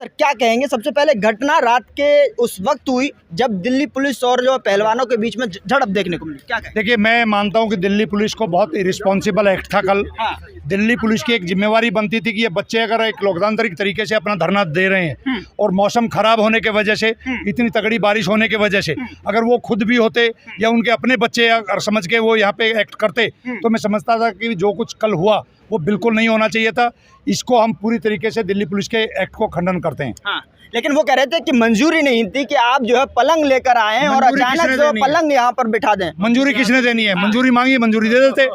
Sir क्या कहेंगे, सबसे पहले घटना रात के उस वक्त हुई जब दिल्ली पुलिस और जो पहलवानों के बीच में झड़प देखने को मिली, क्या कहेंगे? देखिए, मैं मानता हूं कि दिल्ली पुलिस को बहुत इरिस्पॉन्सिबल एक्ट था कल। हाँ। दिल्ली पुलिस की एक जिम्मेवारी बनती थी कि ये बच्चे अगर एक लोकतांत्रिक तरीके से अपना धरना दे रहे हैं और मौसम खराब होने की वजह से, इतनी तगड़ी बारिश होने की वजह से, अगर वो खुद भी होते या उनके अपने बच्चे अगर समझ के वो यहाँ पे एक्ट करते तो मैं समझता था कि जो कुछ कल हुआ वो बिल्कुल नहीं होना चाहिए था। इसको हम पूरी तरीके से दिल्ली पुलिस के एक्ट को खंडन करते हैं। हाँ, लेकिन वो कह रहे थे कि मंजूरी नहीं थी कि आप जो है पलंग लेकर आए हैं और अचानक जो पलंग यहाँ पर बिठा दें। मंजूरी किसने देनी है? मंजूरी मांगी, मंजूरी दे देते।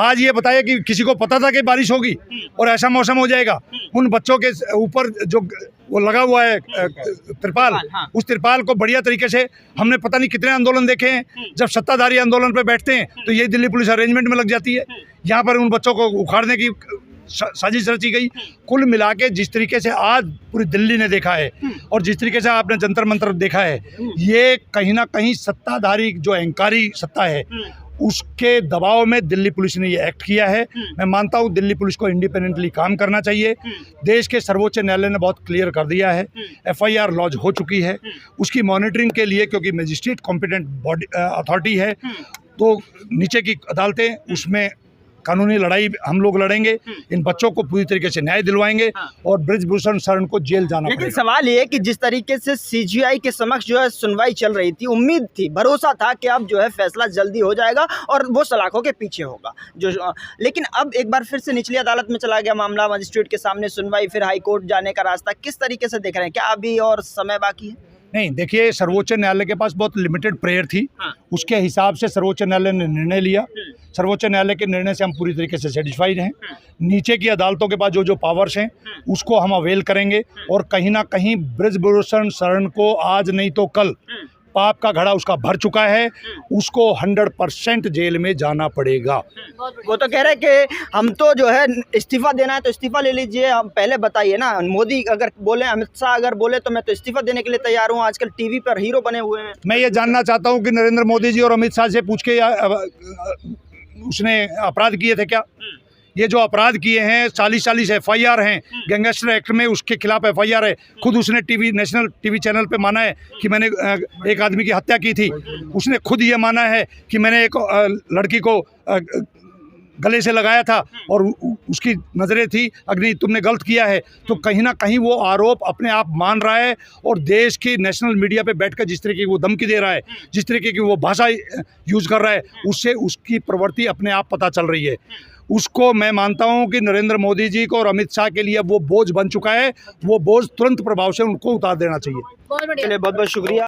आज ये बताया कि किसी को पता था कि बारिश होगी और ऐसा मौसम हो जाएगा। उन बच्चों के ऊपर जो वो लगा हुआ है तिरपाल, उस तिरपाल को बढ़िया तरीके से हमने पता नहीं कितने आंदोलन देखे हैं। जब सत्ताधारी आंदोलन पे बैठते हैं तो ये दिल्ली पुलिस अरेंजमेंट में लग जाती है। यहाँ पर उन बच्चों को उखाड़ने की साजिश रची गई। कुल मिला के जिस तरीके से आज पूरी दिल्ली ने देखा है और जिस तरीके से आपने जंतर मंतर देखा है, ये कहीं ना कहीं सत्ताधारी जो अहंकारी सत्ता है उसके दबाव में दिल्ली पुलिस ने ये एक्ट किया है। मैं मानता हूँ दिल्ली पुलिस को इंडिपेंडेंटली काम करना चाहिए। देश के सर्वोच्च न्यायालय ने बहुत क्लियर कर दिया है, FIR लॉन्च हो चुकी है। उसकी मॉनिटरिंग के लिए, क्योंकि मजिस्ट्रेट कॉम्पिटेंट बॉडी अथॉरिटी है, तो नीचे की अदालतें, उसमें कानूनी लड़ाई हम लोग लड़ेंगे। इन बच्चों को पूरी तरीके से न्याय दिलवाएंगे और ब्रिजभूषण शरण को जेल जाना लेकिन पड़ेगा। सवाल ये है कि जिस तरीके से CGI के समक्ष जो है सुनवाई चल रही थी, उम्मीद थी, भरोसा था कि अब जो है फैसला जल्दी हो जाएगा और वो सलाखों के पीछे होगा लेकिन अब एक बार फिर से निचली अदालत में चला गया मामला, मजिस्ट्रेट के सामने सुनवाई, फिर हाई कोर्ट जाने का रास्ता किस तरीके से देख रहे हैं? क्या अभी और समय बाकी है? नहीं, देखिए, सर्वोच्च न्यायालय के पास बहुत लिमिटेड प्रेयर थी। उसके हिसाब से सर्वोच्च न्यायालय ने निर्णय लिया। सर्वोच्च न्यायालय के निर्णय से हम पूरी तरीके से सेटिस्फाइड हैं। नीचे की अदालतों के पास जो जो पावर्स हैं उसको हम अवेल करेंगे और कहीं ना कहीं ब्रिजभूषण शरण को आज नहीं तो कल, पाप का घड़ा उसका भर चुका है, उसको 100% जेल में जाना पड़ेगा। वो तो कह रहे कि हम तो जो है इस्तीफा देना है तो इस्तीफा ले लीजिए। हम पहले बताइए ना, मोदी अगर बोले, अमित शाह अगर बोले तो मैं तो इस्तीफा देने के लिए तैयार हूँ। आजकल टीवी पर हीरो बने हुए हैं। मैं ये जानना चाहता हूँ कि नरेंद्र मोदी जी और अमित शाह से पूछ के उसने अपराध किए थे क्या? ये जो अपराध किए हैं 40 FIR हैं गैंगस्टर एक्ट में, उसके खिलाफ FIR है। खुद उसने नेशनल टीवी चैनल पे माना है कि मैंने एक आदमी की हत्या की थी। उसने खुद ये माना है कि मैंने एक लड़की को गले से लगाया था और उसकी नज़रें थी अग्नि, तुमने गलत किया है। तो कहीं ना कहीं वो आरोप अपने आप मान रहा है और देश की नेशनल मीडिया पे बैठकर जिस तरीके की वो धमकी दे रहा है, जिस तरीके की वो भाषा यूज़ कर रहा है, उससे उसकी प्रवृत्ति अपने आप पता चल रही है। उसको मैं मानता हूं कि नरेंद्र मोदी जी को और अमित शाह के लिए वो बोझ बन चुका है। वो बोझ तुरंत प्रभाव से उनको उतार देना चाहिए। बहुत बहुत शुक्रिया।